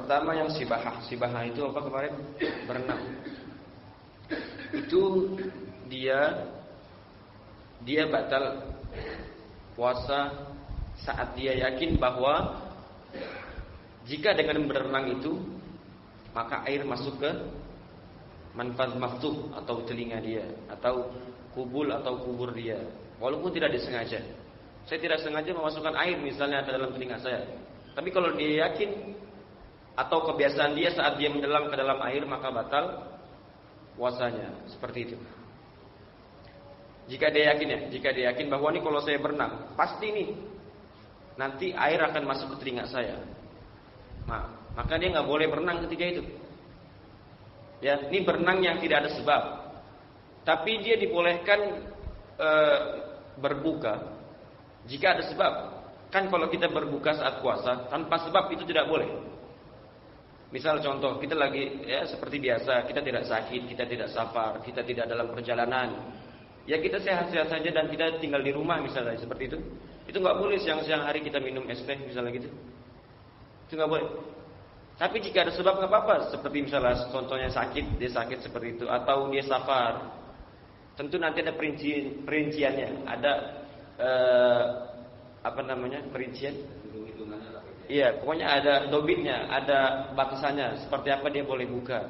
pertama yang sibahah. Sibahah itu apa kemarin? Berenang. Itu dia batal puasa saat dia yakin bahwa jika dengan berenang itu maka air masuk ke manfaz maftuh atau telinga dia atau kubul atau kubur dia, walaupun tidak disengaja. Saya tidak sengaja memasukkan air misalnya ke dalam telinga saya, tapi kalau dia yakin atau kebiasaan dia saat dia menyelam ke dalam air maka batal puasanya, seperti itu. Jika dia yakin bahwa ini kalau saya berenang pasti nih nanti air akan masuk ke telinga saya, maka dia nggak boleh berenang ketika itu. Ya, ini berenang yang tidak ada sebab, tapi dia dibolehkan berbuka jika ada sebab. Kan kalau kita berbuka saat puasa tanpa sebab itu tidak boleh. Misal contoh, kita lagi seperti biasa, kita tidak sakit, kita tidak safar, kita tidak dalam perjalanan. Ya kita sehat-sehat saja dan kita tinggal di rumah misalnya seperti itu. Itu nggak boleh siang-siang hari kita minum es teh misalnya gitu. Itu nggak boleh. Tapi jika ada sebab nggak apa-apa. Seperti misalnya contohnya dia sakit seperti itu, atau dia safar. Tentu nanti ada perinciannya, ada perincian. Iya, pokoknya ada dobitnya, ada batasannya. Seperti apa dia boleh buka.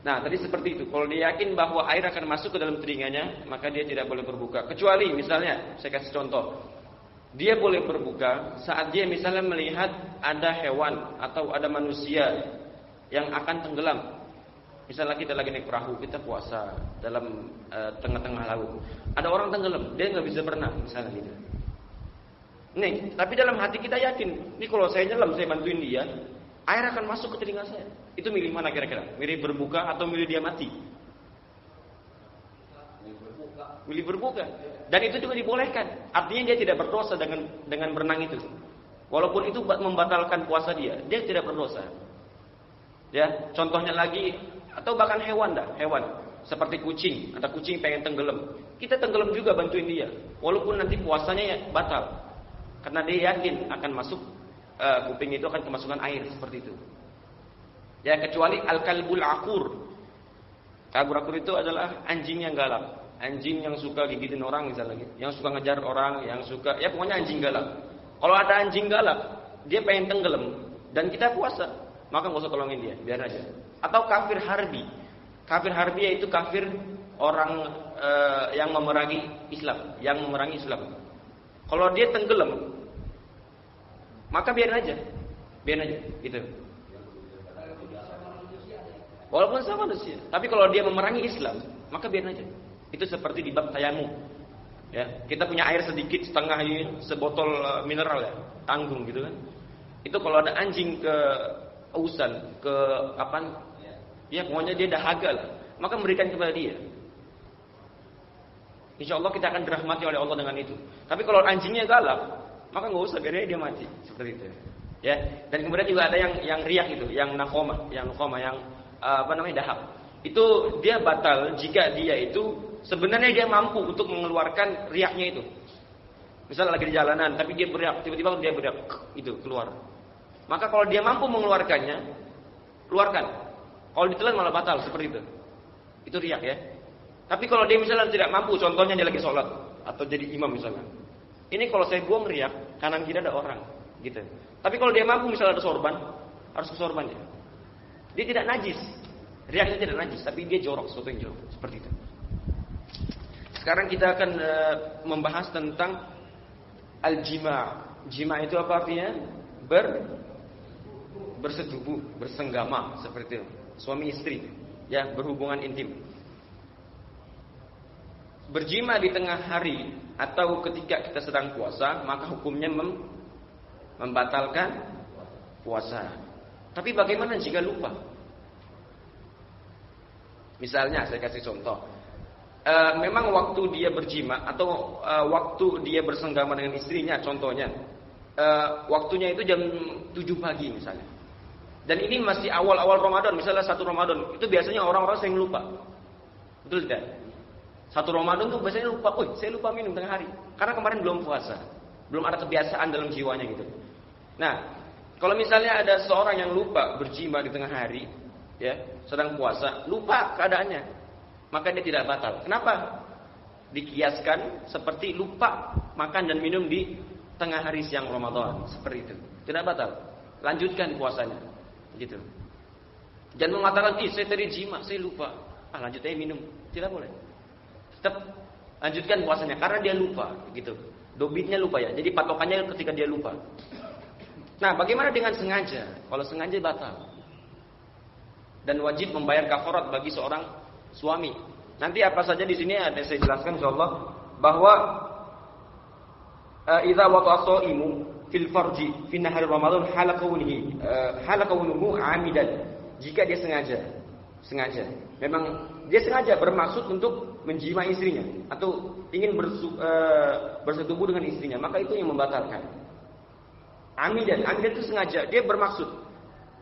Nah, tadi seperti itu. Kalau dia yakin bahwa air akan masuk ke dalam telinganya, maka dia tidak boleh berbuka. Kecuali misalnya, saya kasih contoh. Dia boleh berbuka saat dia misalnya melihat ada hewan atau ada manusia yang akan tenggelam. Misalnya kita lagi naik perahu, kita puasa dalam tengah-tengah laut. Ada orang tenggelam, dia nggak bisa berenang, misalnya gitu. Nih, tapi dalam hati kita yakin, ini kalau saya nyelam, saya bantuin dia, air akan masuk ke telinga saya. Itu milih mana kira-kira? Milih berbuka atau milih dia mati? Milih berbuka. Dan itu juga dibolehkan. Artinya dia tidak berdosa dengan berenang itu. Walaupun itu membatalkan puasa dia tidak berdosa. Ya, contohnya lagi, atau bahkan hewan seperti kucing. Ada kucing pengen tenggelam, kita tenggelam juga bantuin dia, walaupun nanti puasanya batal, karena dia yakin akan masuk kuping itu akan kemasukan air seperti itu. Ya, kecuali al-kalbul akur. Kalbul akur itu adalah anjing yang galak. Anjing yang suka gigitin orang misalnya, yang suka ngejar orang, yang suka, ya pokoknya anjing galak. Kalau ada anjing galak, dia pengen tenggelam dan kita puasa, maka nggak usah tolongin dia, biar aja. Atau kafir harbi. Kafir harbi yaitu kafir orang yang memerangi Islam, Kalau dia tenggelam, maka biar aja, gitu. Walaupun sama manusia, tapi kalau dia memerangi Islam, maka biar aja. Itu seperti di bab tayamum. Ya, kita punya air sedikit setengah ini, sebotol mineral ya, tanggung gitu kan. Itu kalau ada anjing kehausan, ya pokoknya dia dahaga lah, maka memberikan kepada dia. Insya Allah kita akan dirahmati oleh Allah dengan itu. Tapi kalau anjingnya galak, maka nggak usah, biarnya dia mati seperti itu. Ya, dan kemudian juga ada yang riak itu, yang nakoma, yang dahak. Itu dia batal jika dia itu sebenarnya dia mampu untuk mengeluarkan riaknya itu. Misalnya lagi di jalanan, tapi dia beriak, tiba-tiba dia beriak, itu keluar. Maka kalau dia mampu mengeluarkannya, keluarkan. Kalau ditelan malah batal seperti itu. Itu riak ya. Tapi kalau dia misalnya tidak mampu, contohnya dia lagi sholat atau jadi imam misalnya. Ini kalau saya buang riak, kanan kiri ada orang, gitu. Tapi kalau dia mampu misalnya ada sorban, harus ke sorbannya. Dia tidak najis. Riaknya tidak najis, tapi dia jorok, sesuatu yang jorok, seperti itu. Sekarang kita akan membahas tentang al-jima'. Jima' itu apa artinya? Bersetubuh, bersenggama, seperti itu. Suami istri, ya, berhubungan intim. Berjima di tengah hari atau ketika kita sedang puasa, maka hukumnya membatalkan puasa. Tapi bagaimana jika lupa? Misalnya saya kasih contoh, memang waktu dia berjima atau waktu dia bersenggama dengan istrinya, contohnya waktunya itu jam 7 pagi misalnya. Dan ini masih awal-awal Ramadan, misalnya 1 Ramadan, itu biasanya orang-orang sering lupa. Betul tidak? 1 Ramadan tuh biasanya lupa, saya lupa minum tengah hari, karena kemarin belum puasa, belum ada kebiasaan dalam jiwanya gitu. Nah, Kalau misalnya ada seorang yang lupa berjima di tengah hari, ya, sedang puasa, lupa keadaannya, maka dia tidak batal. Kenapa? Dikiaskan seperti lupa makan dan minum di tengah hari siang Ramadan, seperti itu. Tidak batal. Lanjutkan puasanya. Gitu. Jangan mengatakan, saya tadi jima, saya lupa. Lanjut aja minum. Tidak boleh. Tetap lanjutkan puasanya karena dia lupa, gitu. Dobitnya lupa ya. Jadi patokannya ketika dia lupa. Nah, bagaimana dengan sengaja? Kalau sengaja batal. Dan wajib membayar kafarat bagi seorang suami. Nanti apa saja di sini ada saya jelaskan insyaallah bahwa idza waqa'a shaimu fil farji fi nahar Ramadan halaqawnuhu 'amidan. Jika dia sengaja. Memang dia sengaja bermaksud untuk menjima istrinya atau ingin bersetubuh dengan istrinya, maka itu yang membatalkan. Amidan itu sengaja, dia bermaksud.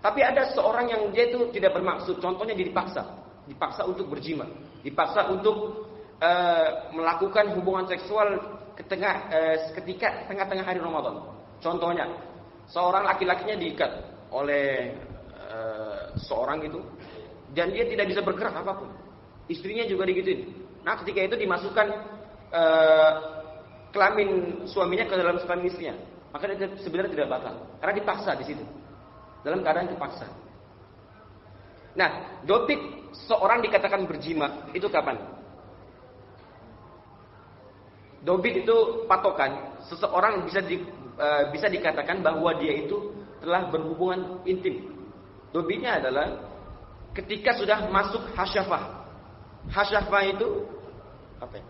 Tapi ada seorang yang dia itu tidak bermaksud, contohnya dia dipaksa untuk berjima, dipaksa untuk melakukan hubungan seksual ketika tengah-tengah hari Ramadan. Contohnya, seorang laki-lakinya diikat oleh seorang itu dan dia tidak bisa bergerak apapun. Istrinya juga digituin. Nah, ketika itu dimasukkan kelamin suaminya ke dalam kelamin istrinya, maka dia sebenarnya tidak batal karena dipaksa di situ. Dalam keadaan dipaksa. Nah, dobit seorang dikatakan berjima itu kapan? Dobit itu patokan seseorang bisa dikatakan bahwa dia itu telah berhubungan intim. Dobitnya adalah ketika sudah masuk hasyafah. Hasyafah itu apa ya?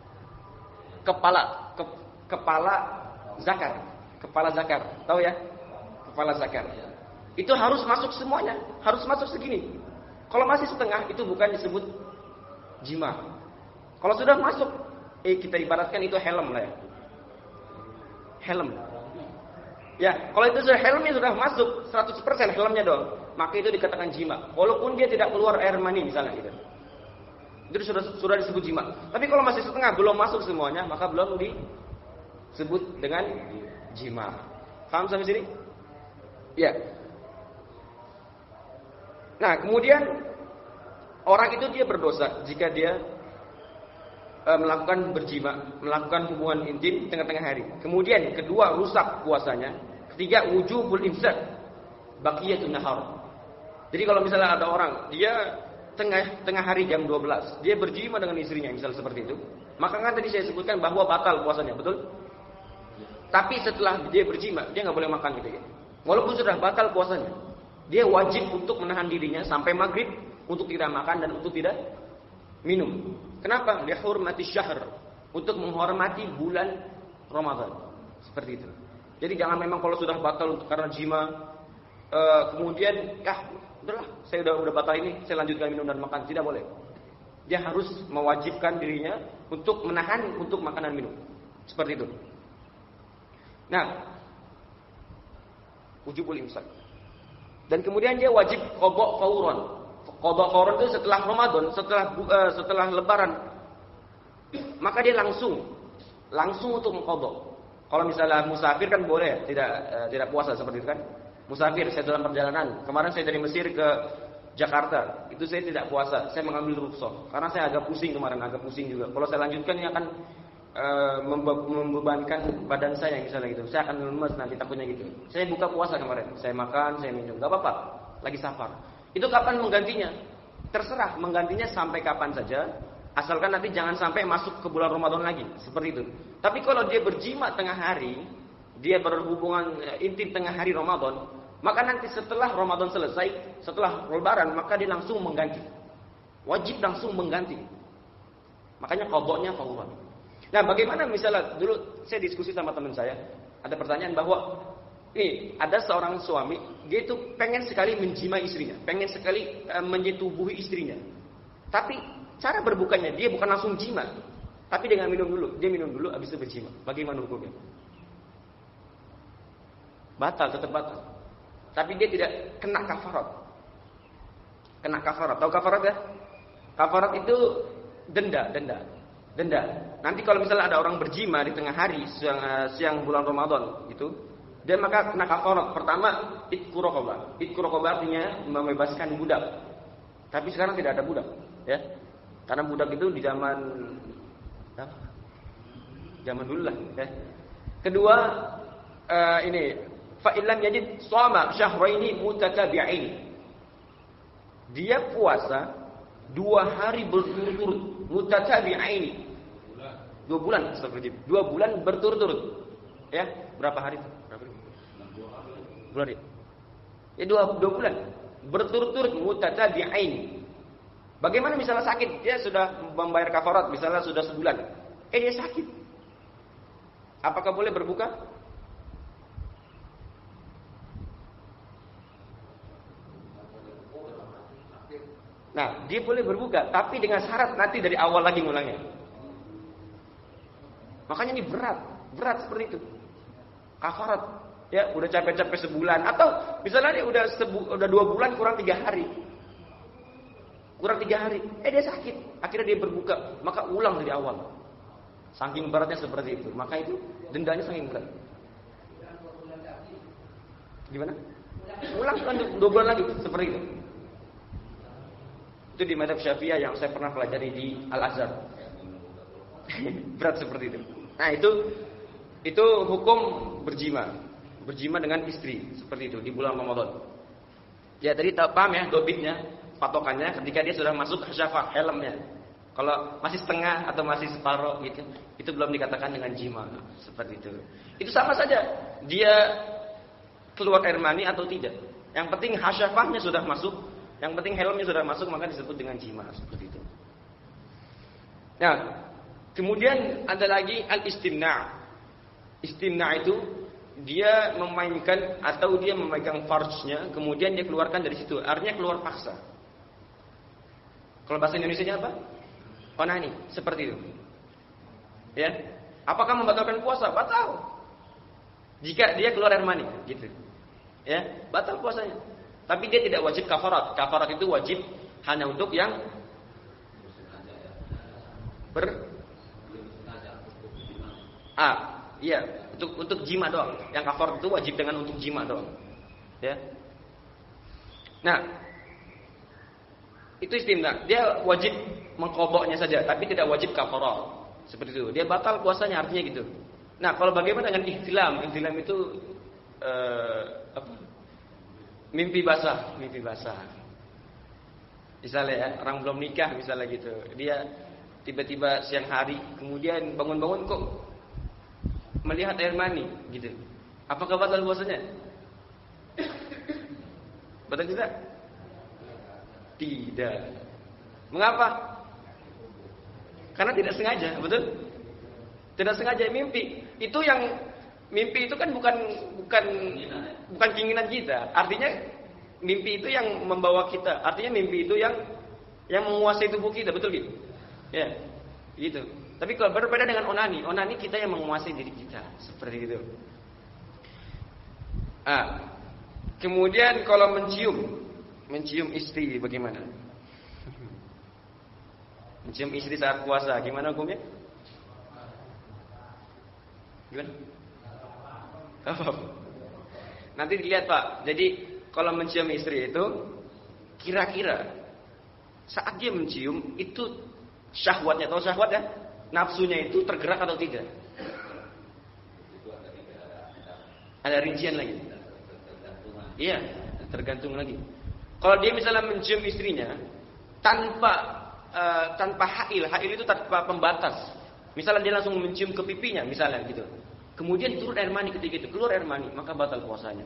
Kepala zakar. Tahu ya? Kepala zakar. Itu harus masuk semuanya, harus masuk segini. Kalau masih setengah itu bukan disebut jima. Kalau sudah masuk, kita ibaratkan itu helm lah ya. Helm. Ya, kalau itu sudah helmnya sudah masuk 100% helmnya dong, maka itu dikatakan jima. Walaupun dia tidak keluar air mani misalnya gitu. Itu sudah disebut jima. Tapi kalau masih setengah belum masuk semuanya, maka belum disebut dengan jima. Paham sampai sini? Ya. Nah, kemudian orang itu dia berdosa jika dia melakukan berjima, melakukan hubungan intim tengah-tengah hari. Kemudian kedua, rusak puasanya. Ketiga, wujubul imsak, baqiyatun nahar. Jadi kalau misalnya ada orang dia tengah hari jam 12, dia berjima dengan istrinya misalnya seperti itu, maka kan tadi saya sebutkan bahwa batal puasanya, betul? Tapi setelah dia berjima, dia nggak boleh makan gitu ya. Walaupun sudah batal puasanya, dia wajib untuk menahan dirinya sampai maghrib untuk tidak makan dan untuk tidak minum. Kenapa? Lihurmati syahr, untuk menghormati bulan Ramadan. Seperti itu. Jadi jangan memang kalau sudah batal karena jima, kemudian udahlah, saya udah batal ini, saya lanjutkan minum dan makan. Tidak boleh. Dia harus mewajibkan dirinya untuk menahan untuk makan dan minum. Seperti itu. Nah, wujubul imsak. Dan kemudian dia wajib qada fauran. Qada fauran itu setelah Ramadan, setelah lebaran. Maka dia langsung untuk mengqada. Kalau misalnya musafir kan boleh, tidak puasa seperti itu kan. Musafir, saya dalam perjalanan. Kemarin saya dari Mesir ke Jakarta, itu saya tidak puasa, saya mengambil rukhsah. Karena saya agak pusing kemarin, agak pusing juga. Kalau saya lanjutkan ini akan membebankan badan saya misalnya gitu. Saya akan lemas nanti takutnya gitu. Saya buka puasa kemarin, saya makan, saya minum, gak apa-apa. Lagi safar. Itu kapan menggantinya? Terserah menggantinya sampai kapan saja, asalkan nanti jangan sampai masuk ke bulan Ramadan lagi, seperti itu. Tapi kalau dia berjima tengah hari, dia berhubungan intim tengah hari Ramadan, maka nanti setelah Ramadan selesai, setelah lebaran, maka dia langsung mengganti. Wajib langsung mengganti. Makanya qadanya fauran. Nah, bagaimana misalnya dulu saya diskusi sama teman saya, ada pertanyaan bahwa ada seorang suami, dia itu pengen sekali menjima istrinya, pengen sekali menyetubuhi istrinya. Tapi cara berbukanya dia bukan langsung jima, tapi dengan minum dulu. Dia minum dulu habis itu berjima. Bagaimana hukumnya? Batal, tetap batal. Tapi dia tidak kena kafarat. Kena kafarat. Tahu kafarat ya? Kafarat itu denda. Nanti kalau misalnya ada orang berjima di tengah hari siang bulan Ramadan gitu, Dia maka kena kafarat. Pertama, itqu raqabah. Itqu raqabah artinya membebaskan budak. Tapi sekarang tidak ada budak, ya. Karena budak itu di zaman dulu lah, ya. Kedua, ini fa illam yajid shama syahraini mutatabi'ain. Dia puasa 2 hari berturut-turut, mutatabi'ain. 2 bulan seperti itu. 2 bulan berturut-turut. Ya, berapa hari itu? Berapa hari? 2 hari. Ya 2 bulan berturut-turut mutatabi'ain. Bagaimana misalnya sakit? Dia sudah membayar kafarat, misalnya sudah sebulan. Dia sakit. Apakah boleh berbuka? Nah, dia boleh berbuka, tapi dengan syarat nanti dari awal lagi ngulangnya. Makanya ini berat seperti itu. Kafarat, ya udah capek-capek sebulan, atau misalnya dia udah 2 bulan kurang 3 hari, dia sakit, akhirnya dia berbuka, maka ulang dari awal. Saking beratnya seperti itu, maka itu dendanya saking berat. Gimana? Ulang 2 bulan lagi, seperti itu. Itu di mazhab Syafi'iyah yang saya pernah pelajari di Al-Azhar. Berat seperti itu. Nah, itu hukum berjima dengan istri seperti itu di bulan Ramadan. Ya, tadi paham ya dobitnya, patokannya ketika dia sudah masuk hasyafah, helmnya. Kalau masih setengah atau masih separuh gitu, itu belum dikatakan dengan jima seperti itu. Itu sama saja dia keluar air mani atau tidak. Yang penting hasyafahnya sudah masuk. Yang penting helmnya sudah masuk, maka disebut dengan jima seperti itu. Nah, kemudian ada lagi al-istimna'. Istimna' itu dia memainkan atau dia memegang farjnya, kemudian dia keluarkan dari situ. Artinya keluar paksa. Kalau bahasa Indonesianya apa? Onani, seperti itu. Ya. Apakah membatalkan puasa? Batal. Jika dia keluar air mani, gitu. Ya, batal puasanya. Tapi dia tidak wajib kafarat. Kafarat itu wajib hanya untuk yang iya, untuk jima doang. Yang kafarat itu wajib dengan untuk jima doang. Ya. Nah, itu istimna. Dia wajib mengqadha'nya saja, tapi tidak wajib kafarat. Seperti itu. Dia batal puasanya, artinya gitu. Nah, kalau bagaimana dengan ihtilam? Ihtilam itu mimpi basah. Misalnya ya, orang belum nikah misalnya gitu. Dia tiba-tiba siang hari, kemudian bangun-bangun kok melihat air mani gitu. Apakah batal puasanya? Batal tidak? Tidak. Mengapa? Karena tidak sengaja, betul? Tidak sengaja mimpi. Mimpi itu kan bukan keinginan kita. Artinya mimpi itu yang membawa kita. Artinya mimpi itu yang menguasai tubuh kita, betul gitu? Ya, gitu. Tapi kalau berbeda dengan onani kita yang menguasai diri kita, seperti itu. Kemudian kalau mencium istri bagaimana? Mencium istri saat puasa, gimana hukumnya? Gimana? Nanti dilihat Pak. Jadi kalau mencium istri itu kira-kira saat dia mencium itu syahwatnya, tahu syahwat ya? Nafsunya itu tergerak atau tidak? Ada rincian lagi. Iya, tergantung lagi. Kalau dia misalnya mencium istrinya tanpa hail itu tanpa pembatas. Misalnya dia langsung mencium ke pipinya, misalnya gitu. Kemudian turun air mani ketika itu, keluar air mani, maka batal puasanya.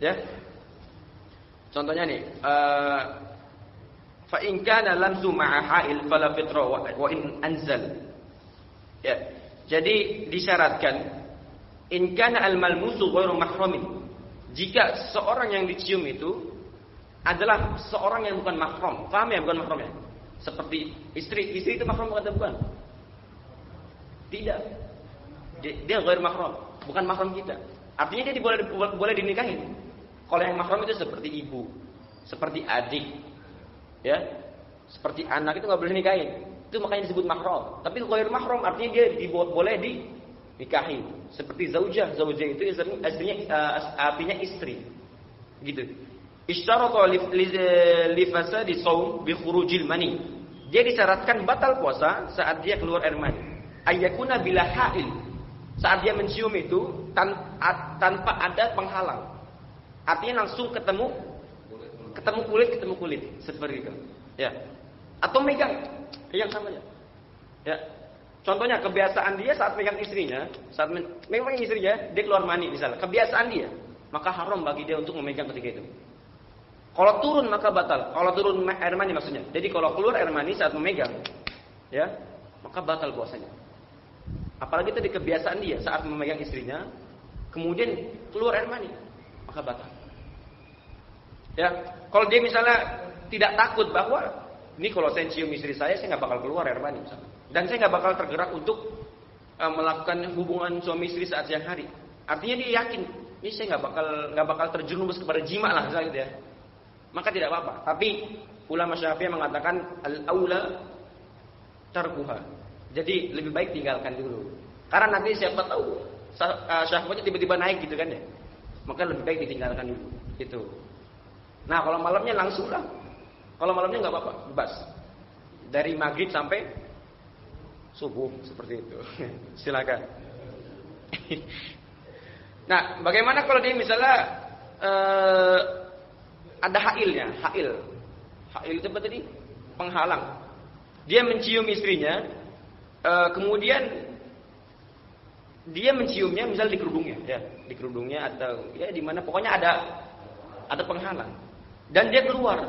Ya. Contohnya nih, fa in kana lamsu ma'a hail fala fitra wa in anzal. Ya. Jadi disyaratkan in kana al-malmusu ghairu mahramin. Jika seorang yang dicium itu adalah seorang yang bukan mahram. Paham ya bukan mahram ya? Seperti istri itu mahram atau bukan? Tidak. Dia ghair mahram, bukan mahram kita. Artinya dia boleh dinikahin. Kalau yang mahram itu seperti ibu, seperti adik, ya, seperti anak itu nggak boleh nikahin. Itu makanya disebut mahram. Tapi ghair mahram artinya dia boleh nikahi. Seperti zaujah itu artinya istri. Gitu. Isyaratha li fasadi shaum bi khurujil mani. Dia disyaratkan batal puasa saat dia keluar air mani. Ayyakuna bila ha'il. Saat dia mencium itu tanpa ada penghalang. Artinya langsung ketemu kulit seperti itu. Ya. Atau megang yang sama aja. Ya. Contohnya kebiasaan dia saat megang istrinya, dia keluar mani misalnya. Kebiasaan dia, maka haram bagi dia untuk memegang ketika itu. Kalau turun maka batal. Kalau turun air mani maksudnya. Jadi kalau keluar air mani saat memegang, ya, maka batal puasanya. Apalagi tadi kebiasaan dia saat memegang istrinya, kemudian keluar air mani, maka batal. Ya, kalau dia misalnya tidak takut bahwa ini kalau saya cium istri saya nggak bakal keluar air mani, misalnya. Dan saya nggak bakal tergerak untuk melakukan hubungan suami istri saat siang hari. Artinya dia yakin, ini saya nggak bakal terjerumus kepada jima lah, misalnya gitu ya. Maka tidak apa-apa. Tapi ulama Syafi'i mengatakan al-aula tarkuha. Jadi lebih baik tinggalkan dulu. Karena nanti siapa tahu syahwatnya tiba-tiba naik gitu kan ya. Maka lebih baik ditinggalkan dulu. Itu. Nah, kalau malamnya langsung lah. Kalau malamnya nggak apa-apa, bebas. Dari maghrib sampai subuh seperti itu. Silakan. Nah, bagaimana kalau dia misalnya ada hailnya, hail itu apa tadi? Penghalang. Dia mencium istrinya, kemudian dia menciumnya misalnya di kerudungnya, atau ya di mana, pokoknya ada penghalang. Dan dia keluar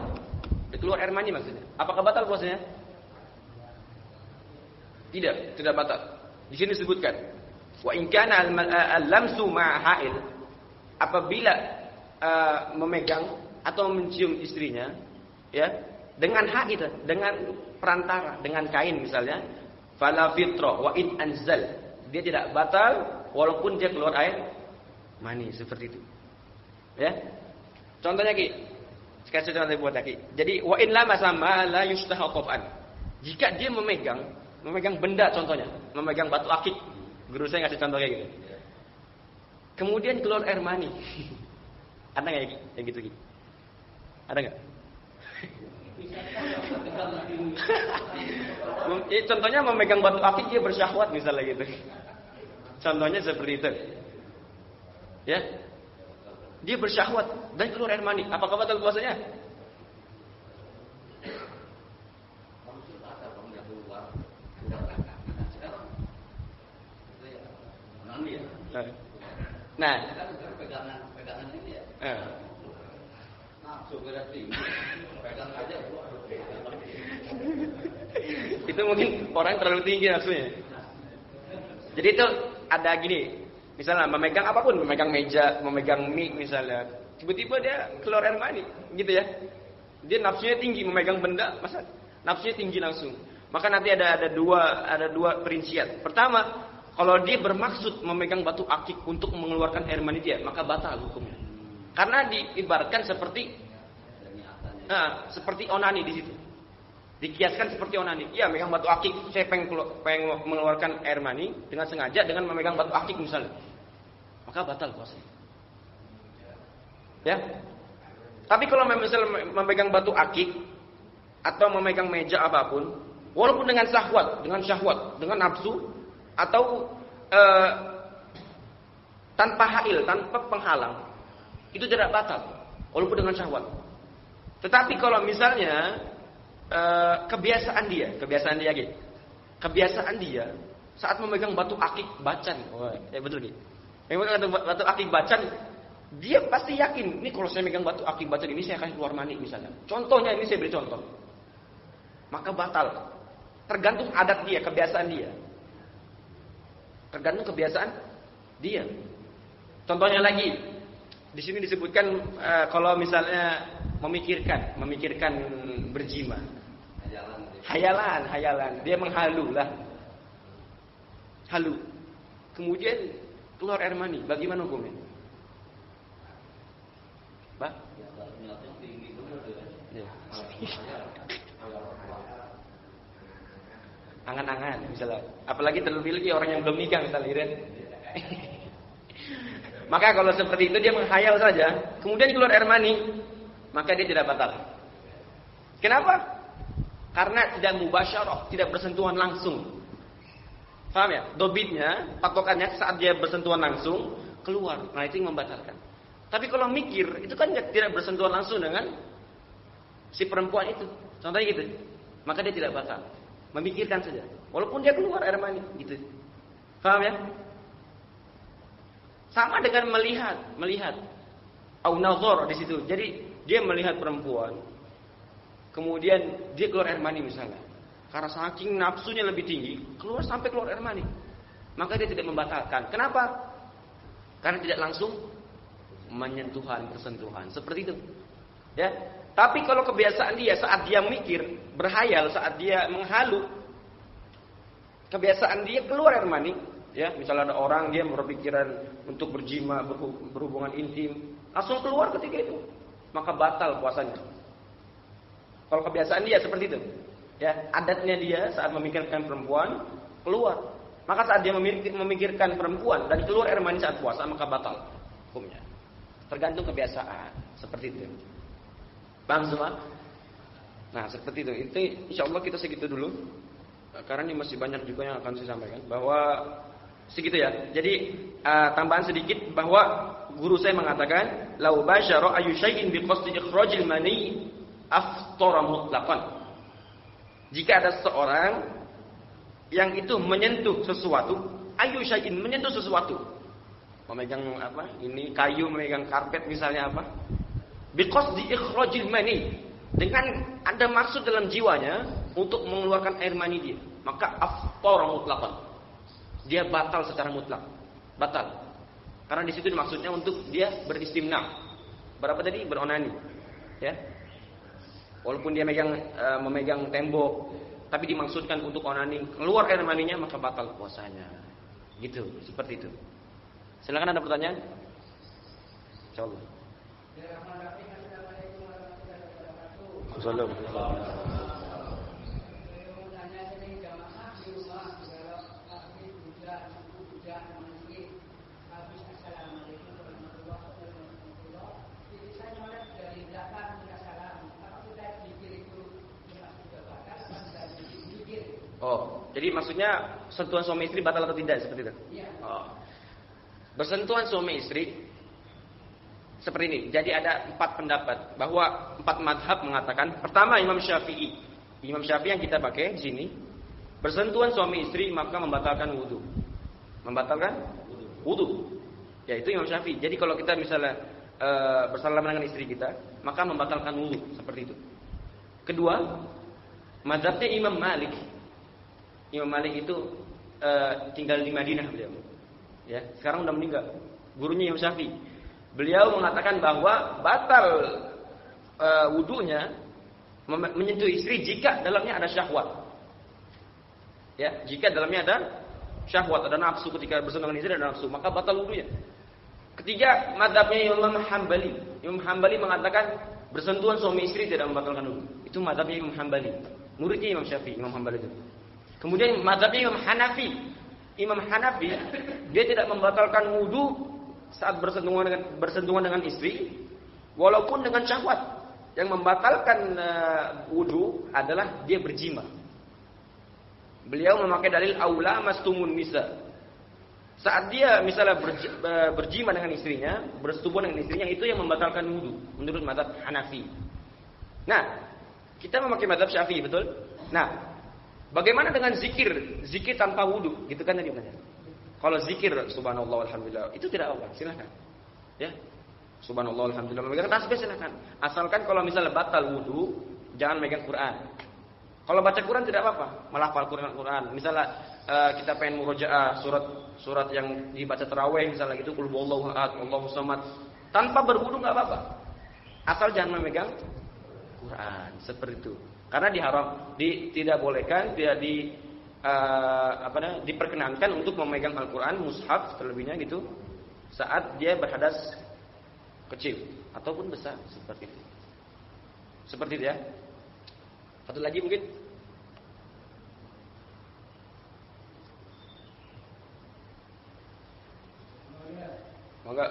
air mani maksudnya. Apakah batal puasanya? Tidak batal. Di sini disebutkan, wa in kana al-lamsu ma'a hail, apabila memegang atau mencium istrinya, ya, dengan haid, dengan perantara, dengan kain misalnya, fala fitra wa in anzal, dia tidak batal walaupun dia keluar air mani, seperti itu. Ya. Contohnya Ki, kasih contoh buat Ki. Jadi wa in lama sama la yustaha qafan. Jika dia memegang benda, contohnya memegang batu akik, guru saya ngasih contoh kayak gitu. Kemudian keluar air mani. Ada nggak yang gitu Ki? Ada nggak? Contohnya memegang batu akik dia bersyahwat misalnya gitu. Contohnya seperti itu. Ya. Dia bersyahwat dan keluar air mani. Apakah batal puasanya? Nah, itu mungkin orang yang terlalu tinggi nafsunya. Jadi itu ada gini, misalnya memegang apapun, memegang meja, memegang mic misalnya, tiba-tiba dia keluar air mani, gitu ya. Dia nafsunya tinggi, memegang benda, masa nafsunya tinggi langsung. Maka nanti ada dua perincian. Pertama, kalau dia bermaksud memegang batu akik untuk mengeluarkan air mani dia, maka batal hukumnya. Karena diibaratkan seperti onani di situ. Dikiaskan seperti onani. Iya, megang batu akik, saya pengen mengeluarkan air mani dengan sengaja dengan memegang batu akik misalnya. Maka batal puasa. Ya. Tapi kalau misalnya memegang batu akik atau memegang meja apapun, walaupun dengan syahwat, dengan nafsu atau tanpa hail, tanpa penghalang, itu tidak batal walaupun dengan syahwat. Tetapi kalau misalnya kebiasaan dia saat memegang batu akik bacan, betul gitu. Memegang batu akik bacan, dia pasti yakin, ini kalau saya megang batu akik bacan ini saya akan keluar mani misalnya. Contohnya ini saya beri contoh. Maka batal. Tergantung adat dia, kebiasaan dia. Tergantung kebiasaan dia. Contohnya lagi, di sini disebutkan kalau misalnya memikirkan berjima. Hayalan, dia menghalu lah. Halu. Kemudian keluar air mani, bagaimana hukumnya? Pak? Ya. Angan-angan misalnya. Apalagi terlebih lagi orang yang belum nikah misalnya, Maka kalau seperti itu dia menghayal saja, kemudian keluar air mani, maka dia tidak batal. Kenapa? Karena tidak mubasyarah, tidak bersentuhan langsung. Paham ya? Dobitnya, patokannya saat dia bersentuhan langsung keluar. Nah, itu yang membatalkan. Tapi kalau mikir, itu kan tidak bersentuhan langsung dengan si perempuan itu. Contohnya gitu. Maka dia tidak batal. Memikirkan saja. Walaupun dia keluar air mani, gitu. Paham ya? Sama dengan melihat. Au nazar di situ. Jadi dia melihat perempuan, kemudian dia keluar air mani misalnya. Karena saking nafsunya lebih tinggi, sampai keluar air mani. Maka dia tidak membatalkan. Kenapa? Karena tidak langsung bersentuhan. Seperti itu. Ya. Tapi kalau kebiasaan dia saat dia mikir, berhayal, saat dia menghalu, kebiasaan dia keluar air mani, ya, misalnya ada orang dia berpikiran untuk berjima, berhubungan intim, langsung keluar ketika itu, maka batal puasanya. Kalau kebiasaan dia seperti itu, ya, adatnya dia saat memikirkan perempuan keluar, maka saat dia memikirkan perempuan dan keluar air mani saat puasa, maka batal hukumnya. Tergantung kebiasaan, seperti itu. Paham semua? Nah, seperti itu. Itu insyaallah kita segitu dulu. Karena ini masih banyak juga yang akan saya sampaikan, bahwa segitu ya. Jadi tambahan sedikit bahwa guru saya mengatakan lau basyara ayu syai'in bi qasdi ikhrajil mani aftara mutlaqan. Jika ada seseorang yang itu menyentuh sesuatu, ayu syai'in, menyentuh sesuatu, memegang apa? Ini kayu, memegang karpet misalnya apa? Bi qasdi ikhrajil mani, dengan ada maksud dalam jiwanya untuk mengeluarkan air mani dia, maka aftara mutlaqan. Dia batal secara mutlak. Batal. Karena di situ maksudnya untuk dia beristimna. Berapa tadi? Beronani. Ya. Walaupun dia memegang tembok, tapi dimaksudkan untuk onani, keluar air maninya, maka batal puasanya. Gitu, seperti itu. Silakan, ada pertanyaan? Insyaallah. Assalamualaikum. Oh, jadi maksudnya sentuhan suami istri batal atau tidak seperti itu? Oh. Bersentuhan suami istri seperti ini. Jadi ada 4 pendapat, bahwa 4 madhab mengatakan. Pertama, Imam Syafi'i. Imam Syafi'i yang kita pakai di sini, bersentuhan suami istri maka membatalkan wudu. Membatalkan wudu. Yaitu Imam Syafi'i. Jadi kalau kita misalnya bersalaman dengan istri kita, maka membatalkan wudu, seperti itu. Kedua, madhabnya Imam Malik. Imam Malik itu tinggal di Madinah beliau. Ya, sekarang sudah meninggal. Gurunya Imam Syafi'i. Beliau mengatakan bahwa batal wudunya menyentuh istri jika dalamnya ada syahwat. Ya, jika dalamnya ada syahwat, ada nafsu, ketika bersentuhan dengan istri ada nafsu, maka batal wudunya. Ketiga, mazhabnya Imam Hambali. Imam Hambali mengatakan bersentuhan suami istri tidak membatalkan wudu. Itu mazhabnya Imam Hambali. Muridnya Imam Syafi'i, Imam Hambali itu. Kemudian mazhabnya Imam Hanafi. Imam Hanafi dia tidak membatalkan wudu saat bersentuhan dengan istri walaupun dengan syahwat. Yang membatalkan wudu adalah dia berjima. Beliau memakai dalil aula mastumun nisa. Saat dia misalnya berjima dengan istrinya, bersetubuh dengan istrinya, itu yang membatalkan wudu menurut mazhab Hanafi. Nah, kita memakai mazhab Syafi'i, betul? Nah, bagaimana dengan zikir? Zikir tanpa wudu, gitu kan tadi bertanya. Kalau zikir subhanallah alhamdulillah itu tidak apa, silakan. Ya. Subhanallah alhamdulillah, memegang tasbih silakan. Asalkan kalau misalnya batal wudu, jangan megang Quran. Kalau baca Quran tidak apa-apa, melafal Quran. Misalnya kita pengen murojaah surat yang dibaca tarawih misalnya gitu, qul huwallahu ahad, Allahu samad, tanpa berwudu enggak apa-apa. Asal jangan memegang Quran, seperti itu. Karena tidak bolehkan, tidak diperkenankan untuk memegang Al-Quran, mushaf terlebihnya gitu, saat dia berhadas kecil ataupun besar, seperti itu. Seperti itu ya. Satu lagi mungkin. Maka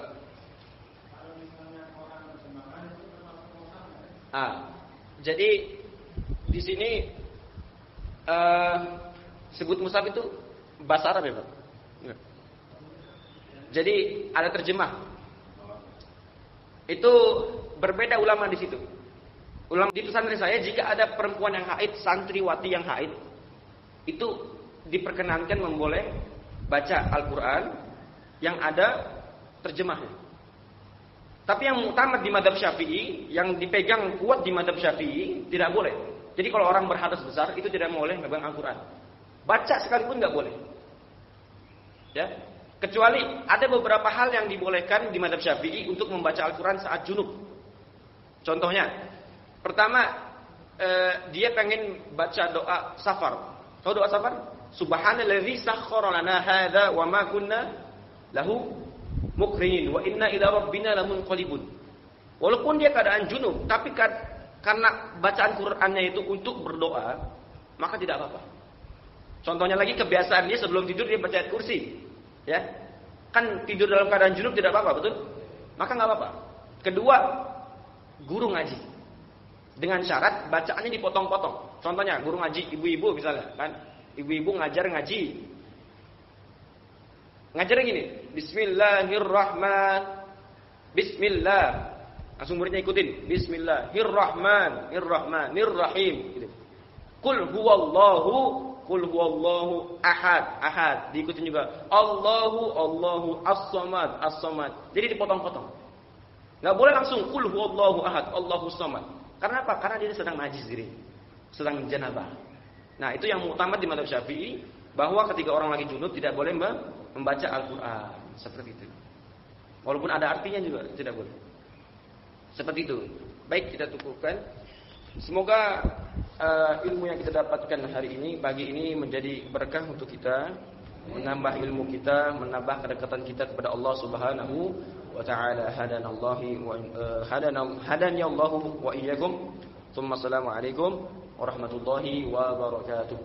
jadi di sini sebut mushaf itu bahasa Arab ya, Pak? Jadi ada terjemah. Itu berbeda ulama di situ. Ulama di pesantren saya, jika ada perempuan yang haid, santriwati yang haid, itu diperkenankan memboleh baca Al-Quran yang ada terjemahnya. Tapi yang muktamad di mazhab Syafi'i, yang dipegang kuat di mazhab Syafi'i, tidak boleh. Jadi kalau orang berhadas besar, itu tidak boleh megang Al-Quran. Baca sekalipun nggak boleh. Ya, kecuali ada beberapa hal yang dibolehkan di mazhab Syafi'i untuk membaca Al-Quran saat junub. Contohnya, pertama, dia pengen baca doa safar. Tahu doa safar? Subhanalladzi sakhkhara lana hadza wa ma kunna lahu muqrinin wa inna ila rabbina lamunqalibun. Walaupun dia keadaan junub, tapi karena bacaan Qur'annya itu untuk berdoa, maka tidak apa-apa. Contohnya lagi, kebiasaan dia sebelum tidur dia baca ayat kursi. Ya. Kan tidur dalam keadaan junub tidak apa-apa, betul? Maka enggak apa-apa. Kedua, guru ngaji. Dengan syarat bacaannya dipotong-potong. Contohnya guru ngaji ibu-ibu misalnya, kan? Ibu-ibu ngajar ngaji. Ngajarnya gini, Bismillah. Langsung muridnya ikutin. Bismillahirrahmanirrahim gitu. Qul huwallahu ahad. Diikutin juga. Allahu as-samad. Jadi dipotong-potong. Enggak boleh langsung qul huwallahu ahad, Allahus samad. Karena apa? Karena dia sedang najis diri. Sedang janabah. Nah, itu yang muktamad di mazhab Syafi'i, bahwa ketika orang lagi junub tidak boleh membaca Al-Qur'an. Seperti itu. Walaupun ada artinya juga tidak boleh. Seperti itu. Baik, kita cukupkan. Semoga ilmu yang kita dapatkan hari ini, pagi ini, menjadi berkah untuk kita, menambah ilmu kita, menambah kedekatan kita kepada Allah Subhanahu wa ta'ala. Hadani Allahu wa iyyakum. Assalamualaikum warahmatullahi wabarakatuh.